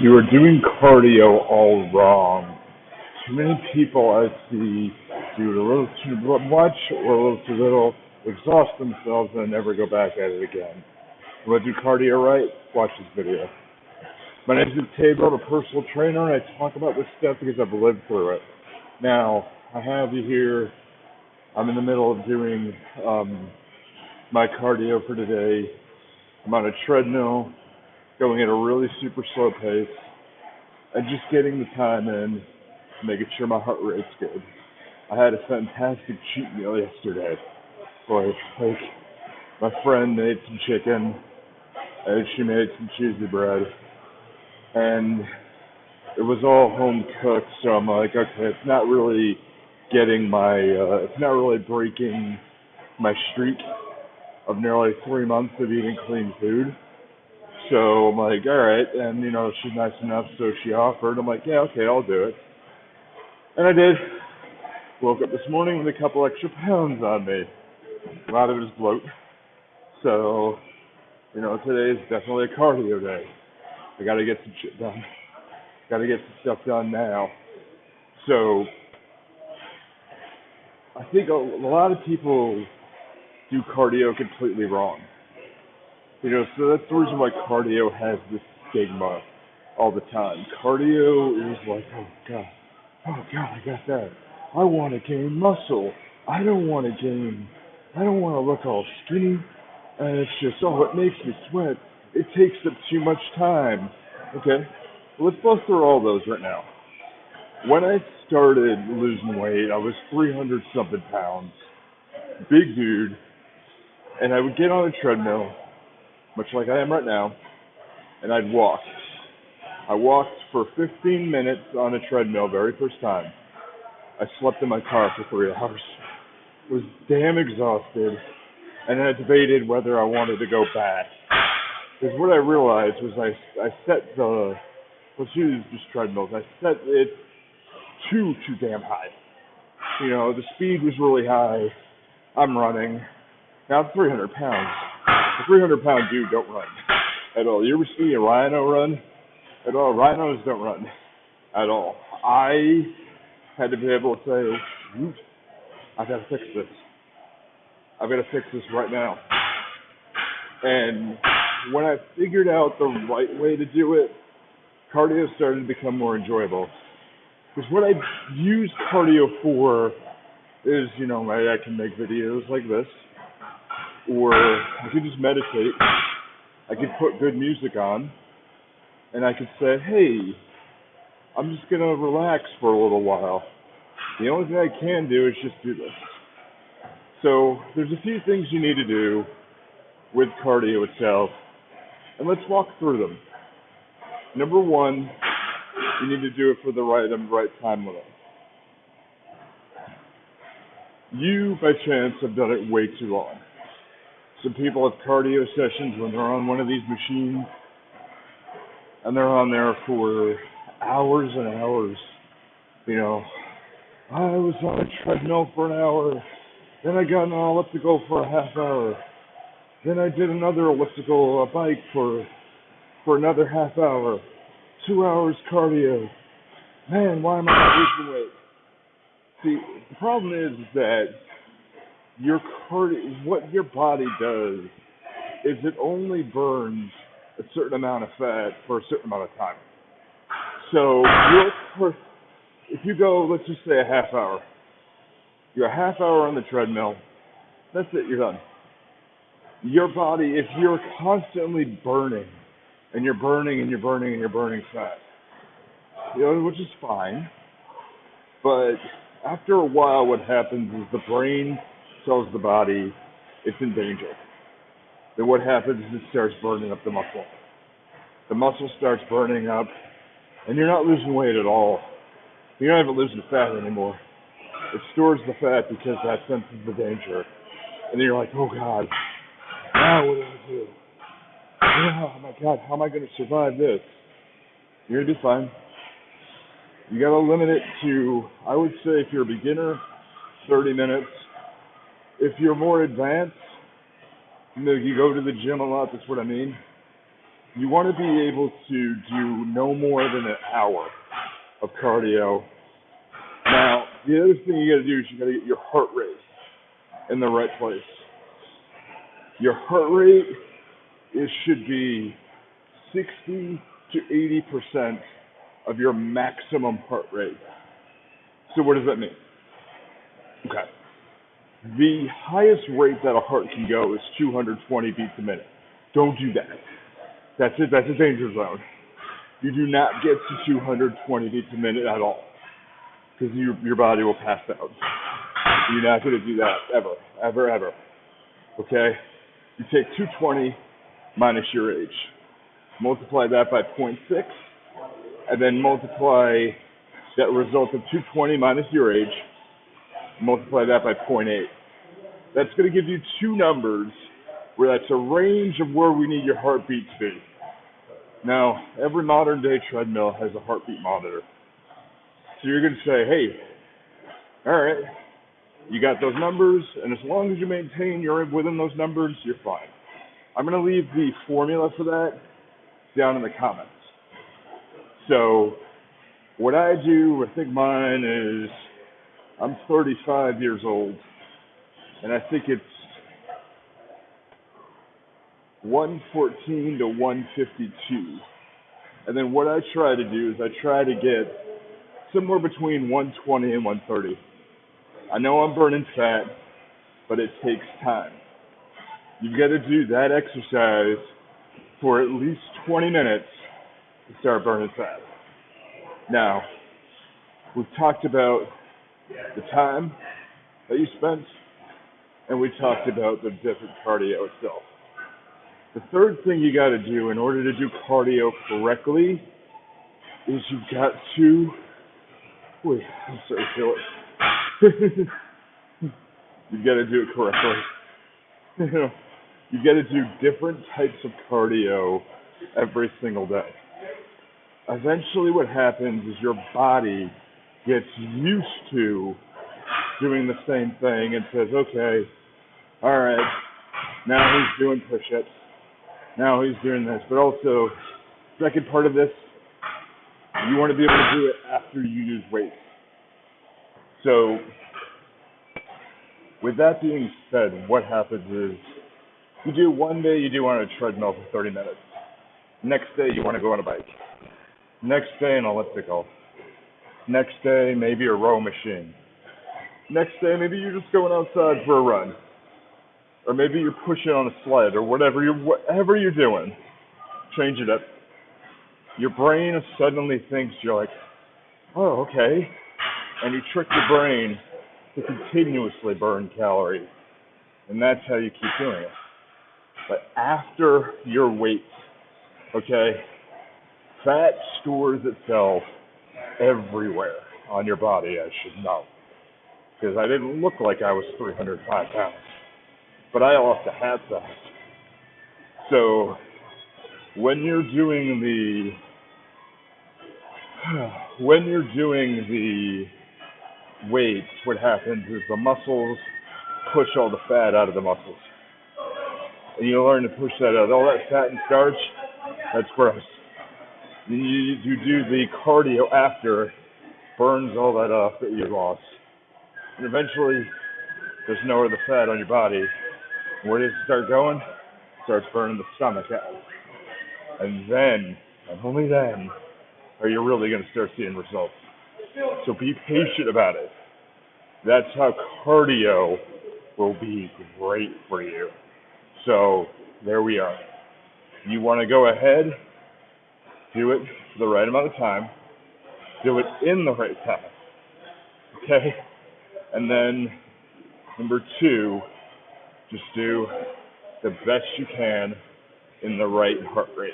You are doing cardio all wrong. Too many people I see do it a little too much or a little too little, exhaust themselves, and never go back at it again. You want to do cardio right? Watch this video. My name is Nicktaberfitness. I'm a personal trainer, and I talk about this stuff because I've lived through it. Now, I have you here. I'm in the middle of doing my cardio for today. I'm on a treadmill, going at a really super slow pace, and just getting the time in, making sure my heart rate's good. I had a fantastic cheat meal yesterday. Boy, like, my friend made some chicken, and she made some cheesy bread, and it was all home cooked, so I'm like, okay, it's not really it's not really breaking my streak of nearly 3 months of eating clean food. So I'm like, all right, and she's nice enough, so she offered. I'm like, yeah, okay, I'll do it. And I did. Woke up this morning with a couple extra pounds on me. A lot of it is bloat. So, today is definitely a cardio day. I gotta get some shit done. Gotta get some stuff done now. So, I think a lot of people do cardio completely wrong. So that's the reason why cardio has this stigma all the time. Cardio is like, oh God, I got that. I want to gain muscle. I don't want to look all skinny. And it's just, it makes me sweat. It takes up too much time. Okay, well, let's go through all those right now. When I started losing weight, I was 300 something pounds, big dude, and I would get on a treadmill, much like I am right now, and I'd walk. I walked for 15 minutes on a treadmill very first time. I slept in my car for 3 hours. Was damn exhausted, and then I debated whether I wanted to go back. Because what I realized was I set let's use just treadmills, I set it too damn high. The speed was really high. I'm running. Now I'm 300 pounds. A 300-pound dude don't run at all. You ever see a rhino run? At all. Rhinos don't run at all. I had to be able to say, shoot, I gotta fix this. I've got to fix this right now. And when I figured out the right way to do it, cardio started to become more enjoyable. Because what I use cardio for is, I can make videos like this, or I could just meditate. I could put good music on, and I could say, hey, I'm just going to relax for a little while. The only thing I can do is just do this. So there's a few things you need to do with cardio itself, and let's walk through them. Number one, you need to do it for the right time limit. You, by chance, have done it way too long. Some people have cardio sessions when they're on one of these machines, and they're on there for hours and hours. I was on a treadmill for an hour, then I got on an elliptical for a half hour, then I did another elliptical, bike for another half hour, 2 hours cardio. Man, why am I not losing weight? See, the problem is that what your body does is it only burns a certain amount of fat for a certain amount of time. So if you go, let's just say a half hour, you're a half hour on the treadmill, that's it, you're done. Your body, if you're constantly burning, and you're burning and you're burning and you're burning fat, which is fine, but after a while what happens is the brain tells the body it's in danger. Then what happens is it starts burning up the muscle. The muscle starts burning up, and you're not losing weight at all. You're not even losing fat anymore. It stores the fat because that senses the danger. And then you're like, oh God, now what do I do? Oh my God, how am I going to survive this? You're going to be fine. You got to limit it to, I would say if you're a beginner, 30 minutes. If you're more advanced, you go to the gym a lot, that's what I mean. You want to be able to do no more than an hour of cardio. Now, the other thing you got to do is you got to get your heart rate in the right place. Your heart rate should be 60 to 80% of your maximum heart rate. So what does that mean? Okay. The highest rate that a heart can go is 220 beats a minute. Don't do that. That's it. That's a danger zone. You do not get to 220 beats a minute at all, because your body will pass out. You're not going to do that ever, ever, ever. Okay? You take 220 minus your age, multiply that by 0.6, and then multiply that result of 220 minus your age, multiply that by 0.8. That's going to give you two numbers where that's a range of where we need your heartbeat to be. Now, every modern day treadmill has a heartbeat monitor. So you're going to say, hey, all right, you got those numbers, and as long as you maintain you're within those numbers, you're fine. I'm going to leave the formula for that down in the comments. So what I do, I think mine is, I'm 35 years old, and I think it's 114 to 152. And then what I try to do is I try to get somewhere between 120 and 130. I know I'm burning fat, but it takes time. You've got to do that exercise for at least 20 minutes to start burning fat. Now, we've talked about the time that you spent, and we talked about the different cardio itself. The third thing you got to do in order to do cardio correctly is you've got to, wait, I'm sorry, feel it. You've got to do it correctly. You've got to do different types of cardio every single day. Eventually what happens is your body gets used to doing the same thing and says, okay, all right, now he's doing push-ups. Now he's doing this. But also, second part of this, you want to be able to do it after you use weights. So, with that being said, what happens is, you do one day, you do on a treadmill for 30 minutes. Next day, you want to go on a bike. Next day, an elliptical. Next day, maybe a row machine. Next day, maybe you're just going outside for a run. Or maybe you're pushing on a sled, or whatever you're doing. Change it up. Your brain suddenly thinks, you're like, oh, okay. And you trick your brain to continuously burn calories. And that's how you keep doing it. But after your weight, okay, fat stores itself everywhere on your body, I should know. Because I didn't look like I was 305 pounds. But I also had that. So when you're doing the weights, what happens is the muscles push all the fat out of the muscles. And you learn to push that out. All that fat and starch, that's gross. Then you do the cardio after, burns all that off that you lost. And eventually, there's no other fat on your body. Where does it start going? It starts burning the stomach out. And then, and only then, are you really going to start seeing results. So be patient about it. That's how cardio will be great for you. So, there we are. You want to go ahead, do it for the right amount of time, do it in the right time. Okay? And then, number 2, just do the best you can in the right heart rate.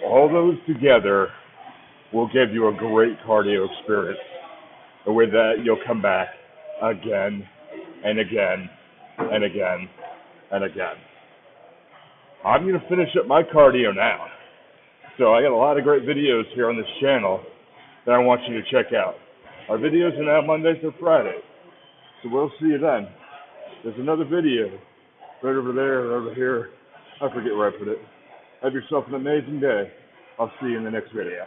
All those together will give you a great cardio experience. And with that, you'll come back again and again and again and again. I'm going to finish up my cardio now. So I got a lot of great videos here on this channel that I want you to check out. Our videos are now Monday through Friday. So we'll see you then. There's another video right over there, or over here. I forget where I put it. Have yourself an amazing day. I'll see you in the next video.